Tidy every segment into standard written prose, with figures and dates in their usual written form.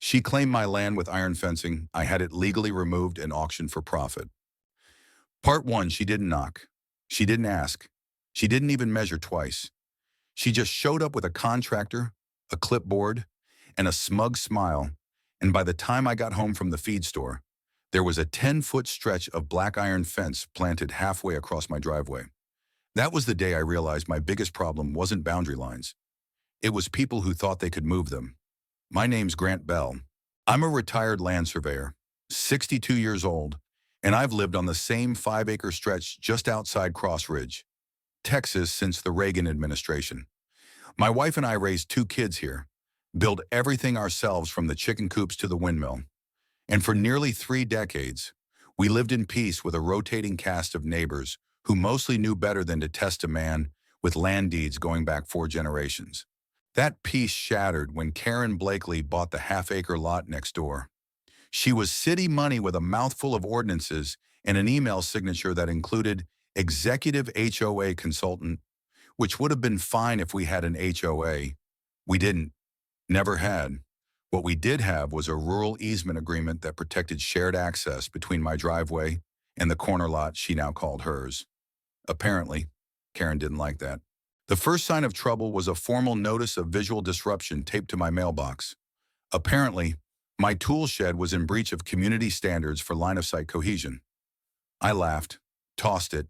She claimed my land with iron fencing. I had it legally removed and auctioned for profit. Part 1, she didn't knock. She didn't ask. She didn't even measure twice. She just showed up with a contractor, a clipboard, and a smug smile, and by the time I got home from the feed store, there was a 10-foot stretch of black iron fence planted halfway across my driveway. That was the day I realized my biggest problem wasn't boundary lines. It was people who thought they could move them. My name's Grant Bell. I'm a retired land surveyor, 62 years old, and I've lived on the same 5-acre stretch just outside Cross Ridge, Texas since the Reagan administration. My wife and I raised 2 kids here, built everything ourselves from the chicken coops to the windmill. And for nearly 3 decades, we lived in peace with a rotating cast of neighbors who mostly knew better than to test a man with land deeds going back 4 generations. That peace shattered when Karen Blakely bought the half-acre lot next door. She was city money with a mouthful of ordinances and an email signature that included executive HOA consultant, which would have been fine if we had an HOA. We didn't, never had. What we did have was a rural easement agreement that protected shared access between my driveway and the corner lot she now called hers. Apparently, Karen didn't like that. The first sign of trouble was a formal notice of visual disruption taped to my mailbox. Apparently, my tool shed was in breach of community standards for line-of-sight cohesion. I laughed, tossed it.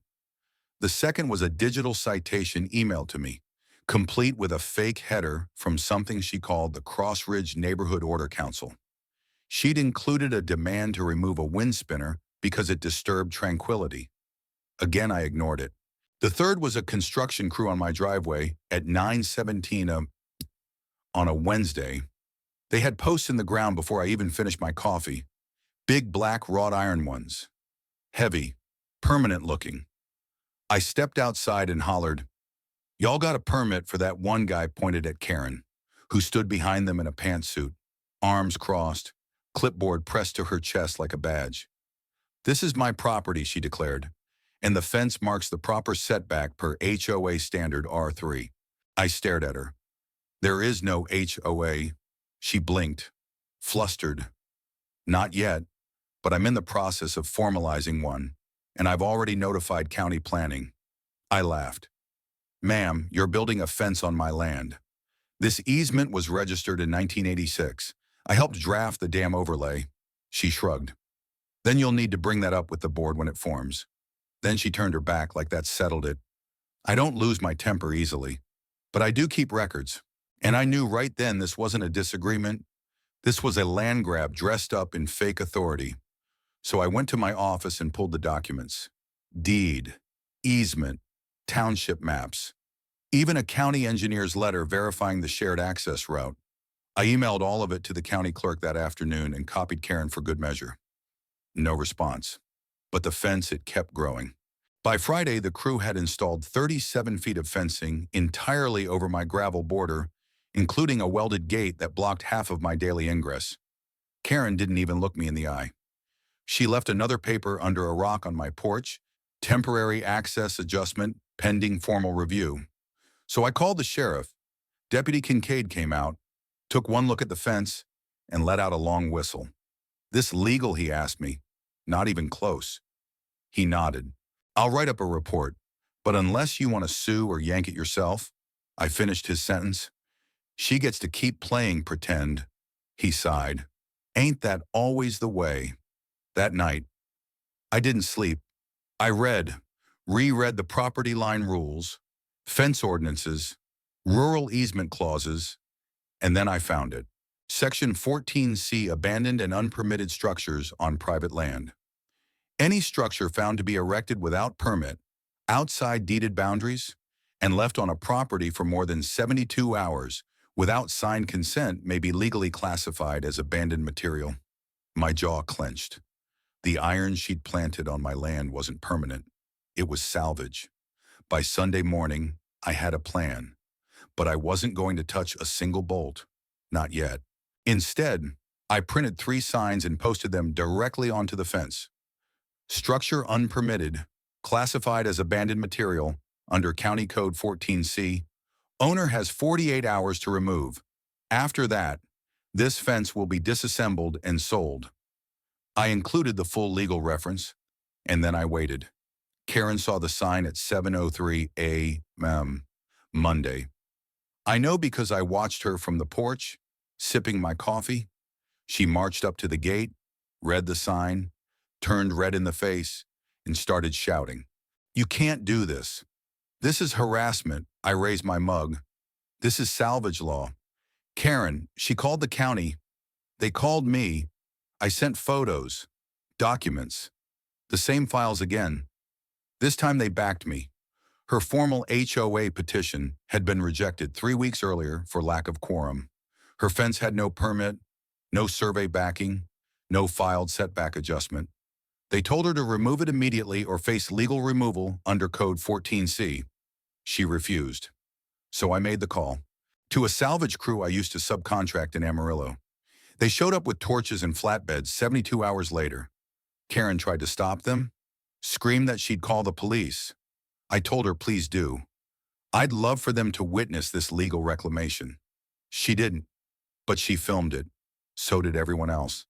The second was a digital citation emailed to me, complete with a fake header from something she called the Cross Ridge Neighborhood Order Council. She'd included a demand to remove a wind spinner because it disturbed tranquility. Again, I ignored it. The third was a construction crew on my driveway at 9:17 on a Wednesday. They had posts in the ground before I even finished my coffee. Big black wrought iron ones. Heavy, permanent looking. I stepped outside and hollered, "Y'all got a permit for that?" One guy pointed at Karen, who stood behind them in a pantsuit, arms crossed, clipboard pressed to her chest like a badge. "This is my property," she declared, "and the fence marks the proper setback per HOA standard R3. I stared at her. "There is no HOA. She blinked, flustered. "Not yet, but I'm in the process of formalizing one, and I've already notified county planning." I laughed. "Ma'am, you're building a fence on my land. This easement was registered in 1986. I helped draft the dam overlay." She shrugged. "Then you'll need to bring that up with the board when it forms." Then she turned her back like that settled it. I don't lose my temper easily, but I do keep records. And I knew right then this wasn't a disagreement. This was a land grab dressed up in fake authority. So I went to my office and pulled the documents. Deed, easement, township maps, even a county engineer's letter verifying the shared access route. I emailed all of it to the county clerk that afternoon and copied Karen for good measure. No response. But the fence, it kept growing. By Friday, the crew had installed 37 feet of fencing entirely over my gravel border, including a welded gate that blocked half of my daily ingress. Karen didn't even look me in the eye. She left another paper under a rock on my porch, temporary access adjustment, pending formal review. So I called the sheriff. Deputy Kincaid came out, took one look at the fence, and let out a long whistle. "This legal?" he asked me. "Not even close." He nodded. "I'll write up a report, but unless you want to sue or yank it yourself," I finished his sentence. "She gets to keep playing pretend." He sighed. "Ain't that always the way?" That night, I didn't sleep. I reread the property line rules, fence ordinances, rural easement clauses, and then I found it. Section 14C, abandoned and unpermitted structures on private land. Any structure found to be erected without permit, outside deeded boundaries, and left on a property for more than 72 hours without signed consent may be legally classified as abandoned material. My jaw clenched. The iron she'd planted on my land wasn't permanent. It was salvage. By Sunday morning, I had a plan, but I wasn't going to touch a single bolt. Not yet. Instead, I printed 3 signs and posted them directly onto the fence. Structure unpermitted, classified as abandoned material under County Code 14C. Owner has 48 hours to remove. After that, This fence will be disassembled and sold. I included the full legal reference, and then I waited. Karen saw the sign at 7:03 a.m. Monday. I know because I watched her from the porch, sipping my coffee. She marched up to the gate, read the sign, turned red in the face, and started shouting. "You can't do this. This is harassment." I raised my mug. "This is salvage law." Karen, she called the county. They called me. I sent photos, documents, the same files again. This time they backed me. Her formal HOA petition had been rejected 3 weeks earlier for lack of quorum. Her fence had no permit, no survey backing, no filed setback adjustment. They told her to remove it immediately or face legal removal under Code 14C. She refused. So I made the call. To a salvage crew I used to subcontract in Amarillo. They showed up with torches and flatbeds 72 hours later. Karen tried to stop them, screamed that she'd call the police. I told her, please do. I'd love for them to witness this legal reclamation. She didn't, but she filmed it. So did everyone else.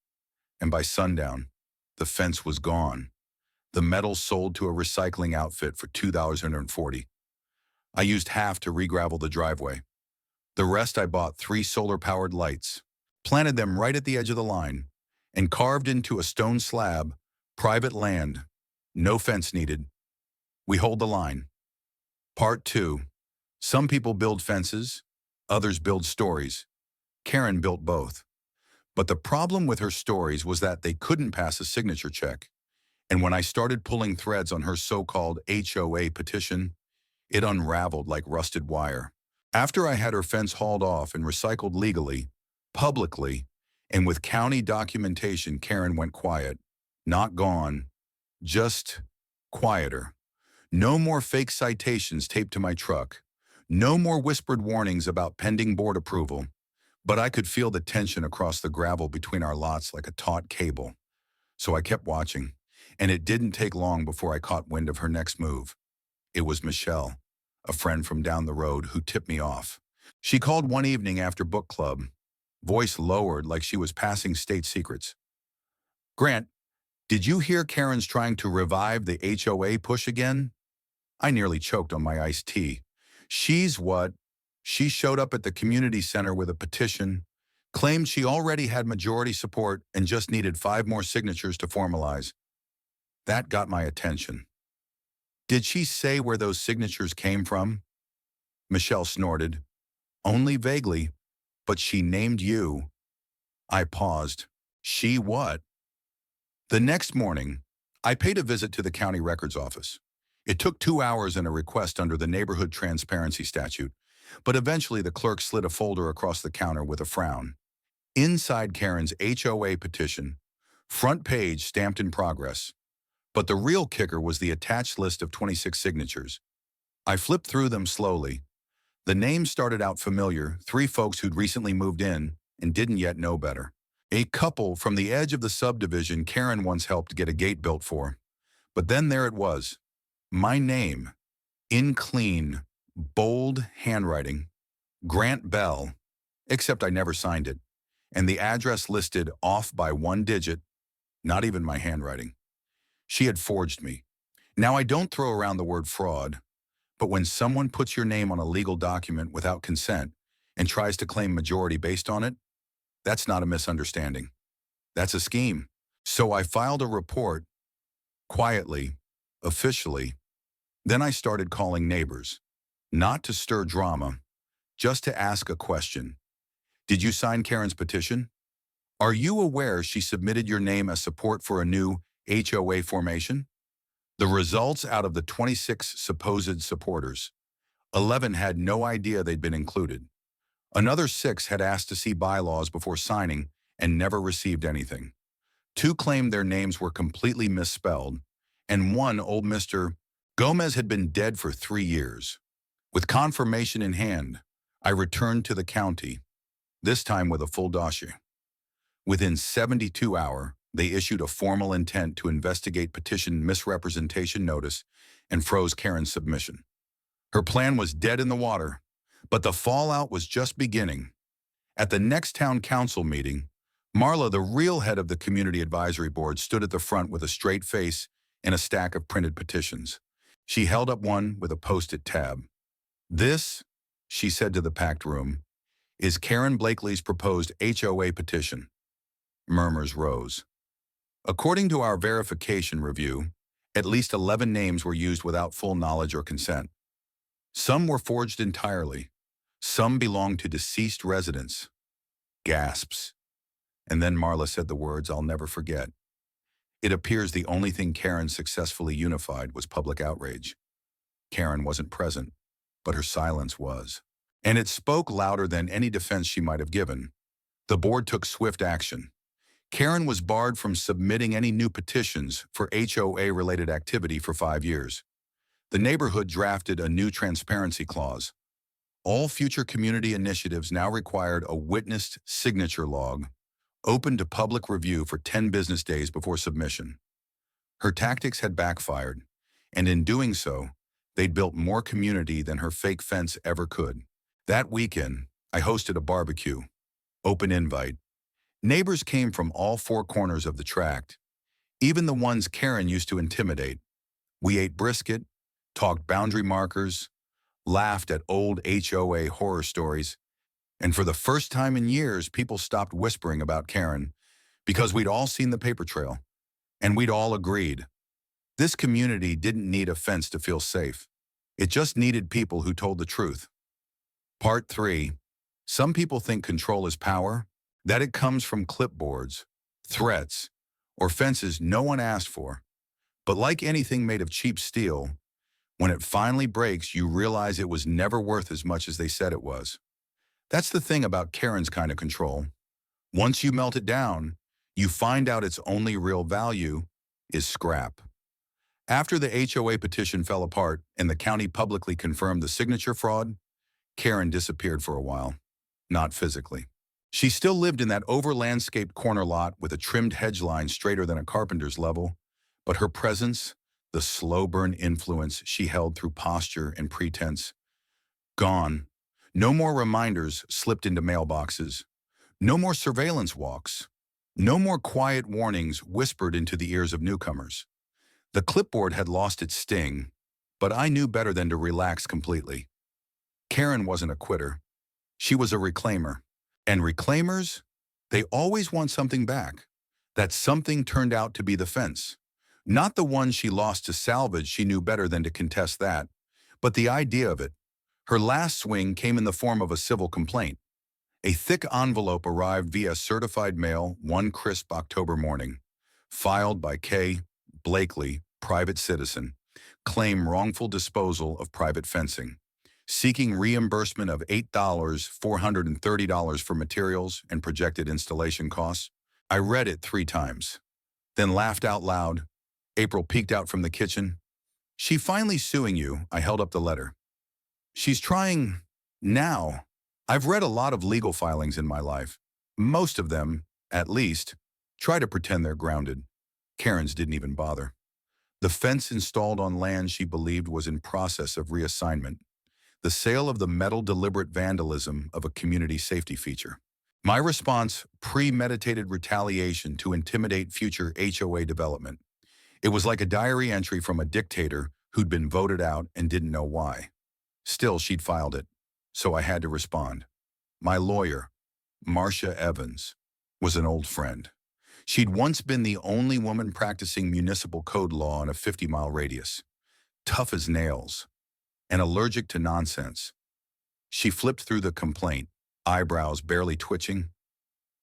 And by sundown, the fence was gone. The metal sold to a recycling outfit for $2.40. I used half to re-gravel the driveway. The rest I bought 3 solar-powered lights, planted them right at the edge of the line, and carved into a stone slab, private land, no fence needed. We hold the line. Part 2. Some people build fences, others build stories. Karen built both. But the problem with her stories was that they couldn't pass a signature check. And when I started pulling threads on her so-called HOA petition, it unraveled like rusted wire. After I had her fence hauled off and recycled legally, publicly, and with county documentation, Karen went quiet. Not gone, just quieter. No more fake citations taped to my truck. No more whispered warnings about pending board approval. But I could feel the tension across the gravel between our lots like a taut cable. So I kept watching, and it didn't take long before I caught wind of her next move. It was Michelle, a friend from down the road, who tipped me off. She called one evening after book club, voice lowered like she was passing state secrets. "Grant, did you hear Karen's trying to revive the HOA push again?" I nearly choked on my iced tea. She's what? She showed up at the community center with a petition, claimed she already had majority support and just needed 5 more signatures to formalize. That got my attention. Did she say where those signatures came from? Michelle snorted. Only vaguely, but she named you. I paused. She what? The next morning, I paid a visit to the county records office. It took 2 hours and a request under the neighborhood transparency statute, but eventually the clerk slid a folder across the counter with a frown. Inside Karen's HOA petition, front page stamped in progress. But the real kicker was the attached list of 26 signatures. I flipped through them slowly. The names started out familiar, 3 folks who'd recently moved in and didn't yet know better. A couple from the edge of the subdivision Karen once helped get a gate built for. But then there it was. My name, in clean, bold handwriting, Grant Bell, except I never signed it, and the address listed off by 1 digit, not even my handwriting. She had forged me. Now I don't throw around the word fraud, but when someone puts your name on a legal document without consent and tries to claim majority based on it, that's not a misunderstanding. That's a scheme. So I filed a report, quietly, officially. Then I started calling neighbors, not to stir drama, just to ask a question. Did you sign Karen's petition? Are you aware she submitted your name as support for a new HOA formation? The results out of the 26 supposed supporters, 11 had no idea they'd been included. Another 6 had asked to see bylaws before signing and never received anything. 2 claimed their names were completely misspelled, and 1, old Mr. Gomez, had been dead for 3 years. With confirmation in hand, I returned to the county, this time with a full dossier. Within 72 hours, they issued a formal intent to investigate petition misrepresentation notice and froze Karen's submission. Her plan was dead in the water, but the fallout was just beginning. At the next town council meeting, Marla, the real head of the community advisory board, stood at the front with a straight face and a stack of printed petitions. She held up one with a post-it tab. "This," she said to the packed room, "is Karen Blakely's proposed HOA petition." Murmurs rose. According to our verification review, at least 11 names were used without full knowledge or consent. Some were forged entirely. Some belonged to deceased residents. Gasps. And then Marla said the words I'll never forget. It appears the only thing Karen successfully unified was public outrage. Karen wasn't present, but her silence was. And it spoke louder than any defense she might have given. The board took swift action. Karen was barred from submitting any new petitions for HOA-related activity for 5 years. The neighborhood drafted a new transparency clause. All future community initiatives now required a witnessed signature log, open to public review for 10 business days before submission. Her tactics had backfired, and in doing so, they'd built more community than her fake fence ever could. That weekend, I hosted a barbecue. Open invite. Neighbors came from all 4 corners of the tract, even the ones Karen used to intimidate. We ate brisket, talked boundary markers, laughed at old HOA horror stories, and for the first time in years, people stopped whispering about Karen because we'd all seen the paper trail, and we'd all agreed. This community didn't need a fence to feel safe. It just needed people who told the truth. Part 3. Some people think control is power, that it comes from clipboards, threats, or fences no one asked for. But like anything made of cheap steel, when it finally breaks, you realize it was never worth as much as they said it was. That's the thing about Karen's kind of control. Once you melt it down, you find out its only real value is scrap. After the HOA petition fell apart and the county publicly confirmed the signature fraud, Karen disappeared for a while. Not physically. She still lived in that over-landscaped corner lot with a trimmed hedge line straighter than a carpenter's level, but her presence, the slow-burn influence she held through posture and pretense, gone. No more reminders slipped into mailboxes. No more surveillance walks. No more quiet warnings whispered into the ears of newcomers. The clipboard had lost its sting, but I knew better than to relax completely. Karen wasn't a quitter. She was a reclaimer. And reclaimers, they always want something back. That something turned out to be the fence. Not the one she lost to salvage, she knew better than to contest that, but the idea of it. Her last swing came in the form of a civil complaint. A thick envelope arrived via certified mail one crisp October morning. Filed by K. Blakely, private citizen. Claim wrongful disposal of private fencing. Seeking reimbursement of $8,430 for materials and projected installation costs. I read it 3 times, then laughed out loud. April peeked out from the kitchen. "She finally suing you," I held up the letter. "She's trying now." I've read a lot of legal filings in my life. Most of them, at least, try to pretend they're grounded. Karen's didn't even bother. The fence installed on land she believed was in process of reassignment. The sale of the metal deliberate vandalism of a community safety feature. My response, premeditated retaliation to intimidate future HOA development. It was like a diary entry from a dictator who'd been voted out and didn't know why. Still, she'd filed it, so I had to respond. My lawyer, Marcia Evans, was an old friend. She'd once been the only woman practicing municipal code law in a 50-mile radius. Tough as nails, and allergic to nonsense. She flipped through the complaint, eyebrows barely twitching.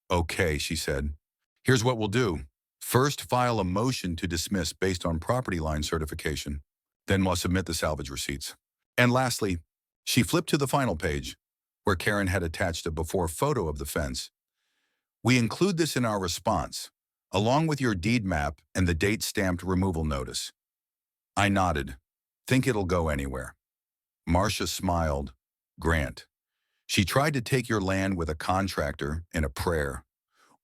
"Okay," she said. "Here's what we'll do. First, file a motion to dismiss based on property line certification. Then we'll submit the salvage receipts. And lastly," she flipped to the final page, where Karen had attached a before photo of the fence. "We include this in our response, along with your deed map and the date-stamped removal notice." I nodded. "Think it'll go anywhere?" Marcia smiled. "Grant. She tried to take your land with a contractor and a prayer.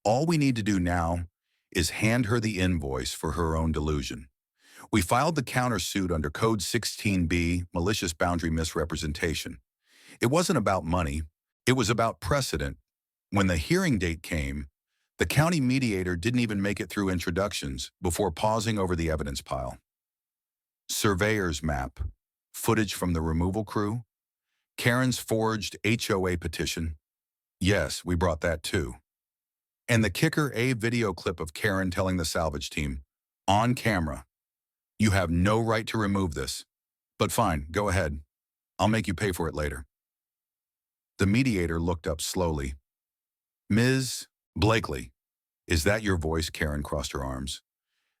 All we need to do now is hand her the invoice for her own delusion." We filed the countersuit under Code 16B, malicious boundary misrepresentation. It wasn't about money. It was about precedent. When the hearing date came, the county mediator didn't even make it through introductions before pausing over the evidence pile. Surveyor's map, footage from the removal crew, Karen's forged HOA petition. Yes, we brought that too. And the kicker, a video clip of Karen telling the salvage team, on camera, "You have no right to remove this. But fine, go ahead. I'll make you pay for it later." The mediator looked up slowly. "Ms. Blakely, is that your voice?" Karen crossed her arms.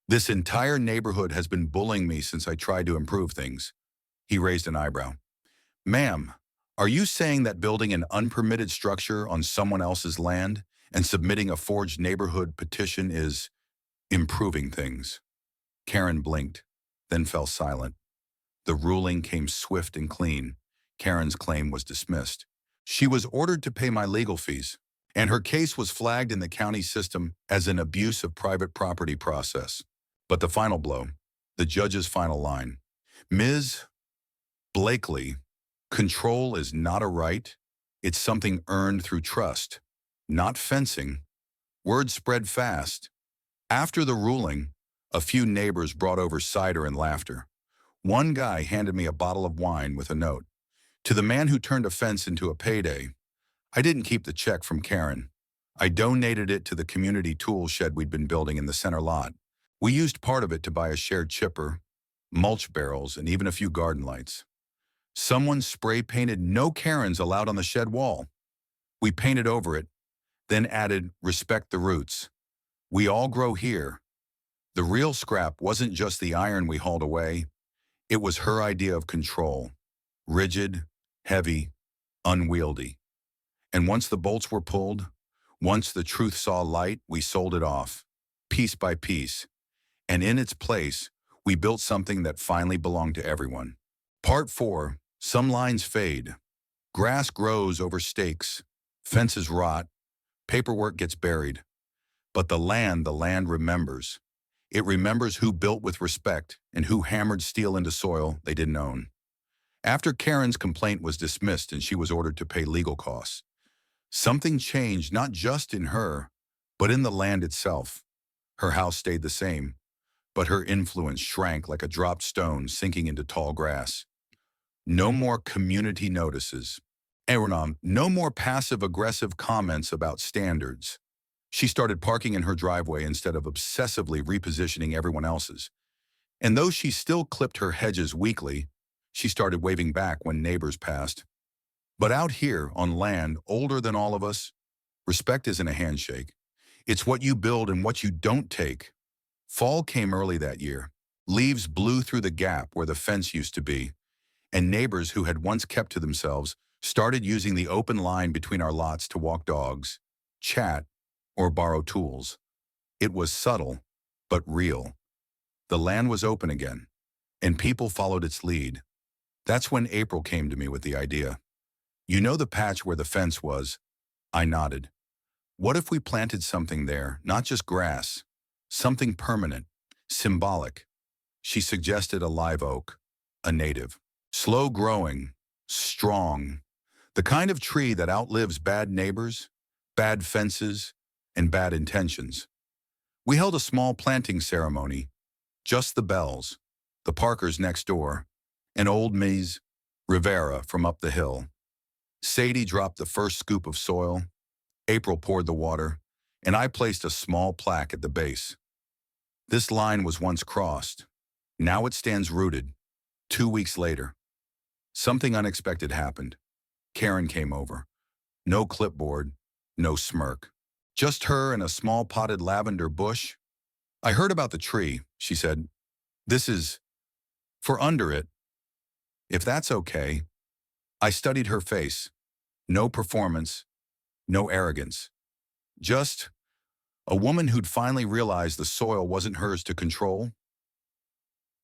"This entire neighborhood has been bullying me since I tried to improve things." He raised an eyebrow. "Ma'am, are you saying that building an unpermitted structure on someone else's land and submitting a forged neighborhood petition is improving things?" Karen blinked, then fell silent. The ruling came swift and clean. Karen's claim was dismissed. She was ordered to pay my legal fees, and her case was flagged in the county system as an abuse of private property process. But the final blow, the judge's final line, "Ms. Blakely, control is not a right. It's something earned through trust, not fencing." Word spread fast. After the ruling, a few neighbors brought over cider and laughter. One guy handed me a bottle of wine with a note. "To the man who turned a fence into a payday." I didn't keep the check from Karen. I donated it to the community tool shed we'd been building in the center lot. We used part of it to buy a shared chipper, mulch barrels, and even a few garden lights. Someone spray painted "No Karens allowed" on the shed wall. We painted over it, then added "Respect the roots. We all grow here." The real scrap wasn't just the iron we hauled away. It was her idea of control. Rigid, heavy, unwieldy. And once the bolts were pulled, once the truth saw light, we sold it off, piece by piece. And in its place, we built something that finally belonged to everyone. Part 4. Some lines fade. Grass grows over stakes. Fences rot. Paperwork gets buried. But the land remembers. It remembers who built with respect and who hammered steel into soil they didn't own. After Karen's complaint was dismissed and she was ordered to pay legal costs, something changed, not just in her, but in the land itself. Her house stayed the same, but her influence shrank like a dropped stone sinking into tall grass. No more community notices. No more passive-aggressive comments about standards. She started parking in her driveway instead of obsessively repositioning everyone else's. And though she still clipped her hedges weekly, she started waving back when neighbors passed. But out here, on land older than all of us, respect isn't a handshake. It's what you build and what you don't take. Fall came early that year. Leaves blew through the gap where the fence used to be, and neighbors who had once kept to themselves started using the open line between our lots to walk dogs, chat, or borrow tools. It was subtle, but real. The land was open again, and people followed its lead. That's when April came to me with the idea. "You know the patch where the fence was?" I nodded. "What if we planted something there, not just grass, something permanent, symbolic?" She suggested a live oak, a native. Slow growing, strong, the kind of tree that outlives bad neighbors, bad fences, and bad intentions. We held a small planting ceremony, just the bells, the Parkers next door, and old Ms. Rivera from up the hill. Sadie dropped the first scoop of soil, April poured the water, and I placed a small plaque at the base. This line was once crossed. Now it stands rooted. 2 weeks later, something unexpected happened. Karen came over. No clipboard, no smirk. Just her and a small potted lavender bush. "I heard about the tree," she said. "This is for under it. If that's okay." I studied her face. No performance, no arrogance. Just a woman who'd finally realized the soil wasn't hers to control.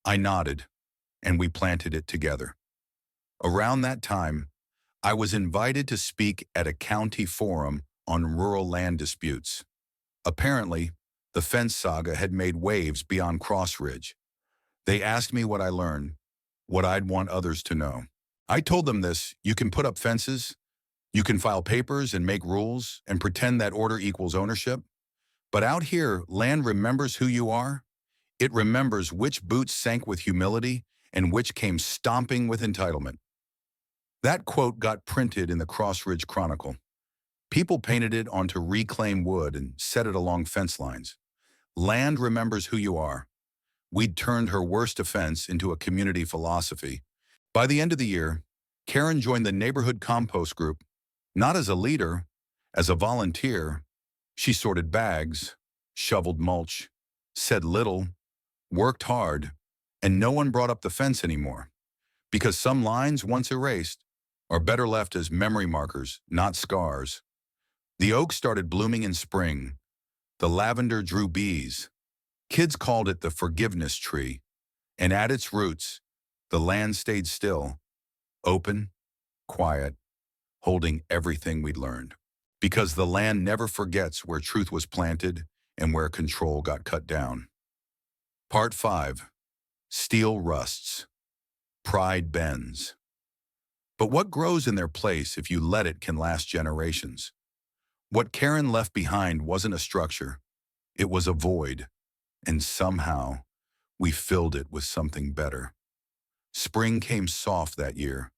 I nodded, and we planted it together. Around that time, I was invited to speak at a county forum on rural land disputes. Apparently, the fence saga had made waves beyond Cross Ridge. They asked me what I learned, what I'd want others to know. I told them this: you can put up fences, You can file papers and make rules and pretend that order equals ownership. But out here, land remembers who you are. It remembers which boots sank with humility and which came stomping with entitlement. That quote got printed in the Cross Ridge Chronicle. People painted it onto reclaimed wood and set it along fence lines. Land remembers who you are. We'd turned her worst offense into a community philosophy. By the end of the year, Karen joined the neighborhood compost group, not as a leader, as a volunteer. She sorted bags, shoveled mulch, said little, worked hard, and no one brought up the fence anymore. Because some lines, once erased, are better left as memory markers, not scars. The oak started blooming in spring. The lavender drew bees. Kids called it the forgiveness tree. And at its roots, the land stayed still, open, quiet, holding everything we'd learned. Because the land never forgets where truth was planted and where control got cut down. Part 5. Steel rusts. Pride bends. But what grows in their place if you let it can last generations? What Karen left behind wasn't a structure. It was a void. And somehow, we filled it with something better. Spring came soft that year.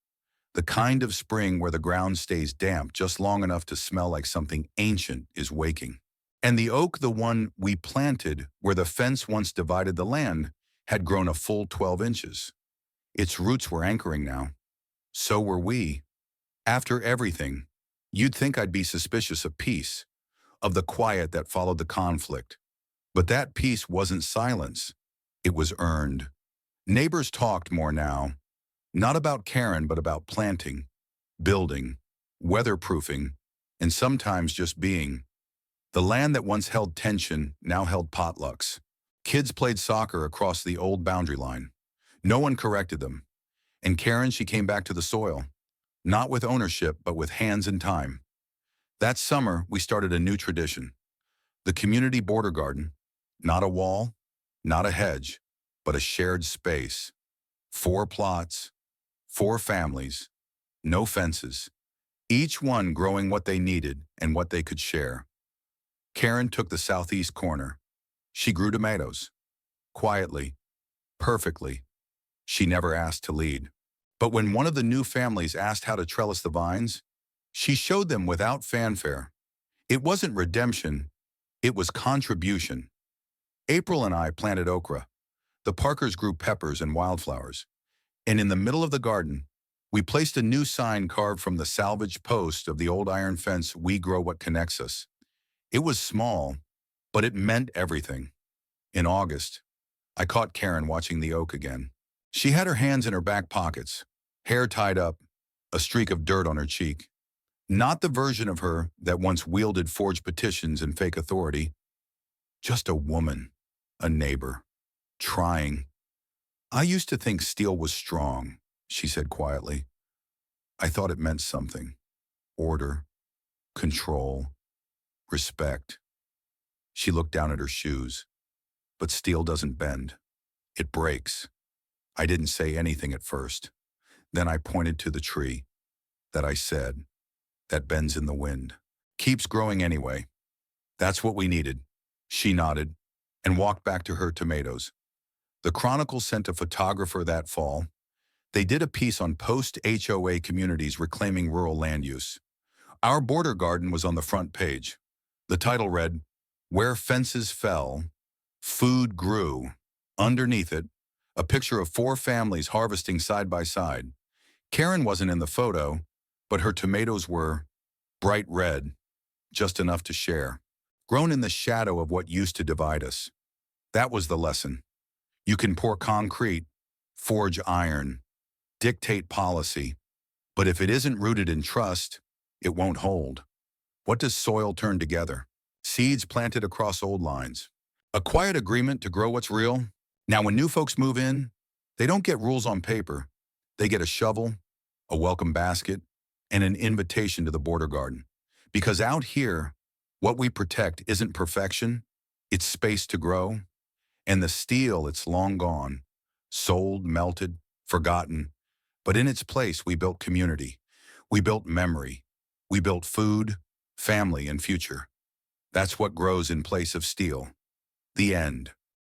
The kind of spring where the ground stays damp just long enough to smell like something ancient is waking. And the oak, the one we planted where the fence once divided the land, had grown a full 12 inches. Its roots were anchoring now. So were we. After everything, you'd think I'd be suspicious of peace, of the quiet that followed the conflict. But that peace wasn't silence. It was earned. Neighbors talked more now, not about Karen, but about planting, building, weatherproofing, and sometimes just being. The land that once held tension now held potlucks. Kids played soccer across the old boundary line. No one corrected them. And Karen, she came back to the soil, not with ownership, but with hands and time. That summer, we started a new tradition. The community border garden, not a wall, not a hedge, but a shared space. 4 plots, 4 families, no fences, each one growing what they needed and what they could share. Karen took the southeast corner. She grew tomatoes. Quietly, perfectly. She never asked to lead. But when one of the new families asked how to trellis the vines, she showed them without fanfare. It wasn't redemption, it was contribution. April and I planted okra. The Parkers grew peppers and wildflowers. And in the middle of the garden, we placed a new sign carved from the salvaged post of the old iron fence, "We grow what connects us." It was small, but it meant everything. In August, I caught Karen watching the oak again. She had her hands in her back pockets, hair tied up, a streak of dirt on her cheek. Not the version of her that once wielded forged petitions and fake authority. Just a woman, a neighbor, trying. "I used to think steel was strong," she said quietly. "I thought it meant something. Order, control, respect." She looked down at her shoes. "But steel doesn't bend. It breaks." I didn't say anything at first. Then I pointed to the tree. That I said, "That bends in the wind. Keeps growing anyway." "That's what we needed." She nodded and walked back to her tomatoes. The Chronicle sent a photographer that fall. They did a piece on post-HOA communities reclaiming rural land use. Our border garden was on the front page. The title read, "Where Fences Fell, Food Grew." Underneath it, a picture of 4 families harvesting side by side. Karen wasn't in the photo, but her tomatoes were bright red, just enough to share, grown in the shadow of what used to divide us. That was the lesson. You can pour concrete, forge iron, dictate policy, but if it isn't rooted in trust, it won't hold. What does soil turn together? Seeds planted across old lines. A quiet agreement to grow what's real. Now, when new folks move in, they don't get rules on paper. They get a shovel, a welcome basket, and an invitation to the border garden. Because out here, what we protect isn't perfection, it's space to grow. And the steel, it's long gone, sold, melted, forgotten. But in its place, we built community. We built memory. We built food, family, and future. That's what grows in place of steel. The end.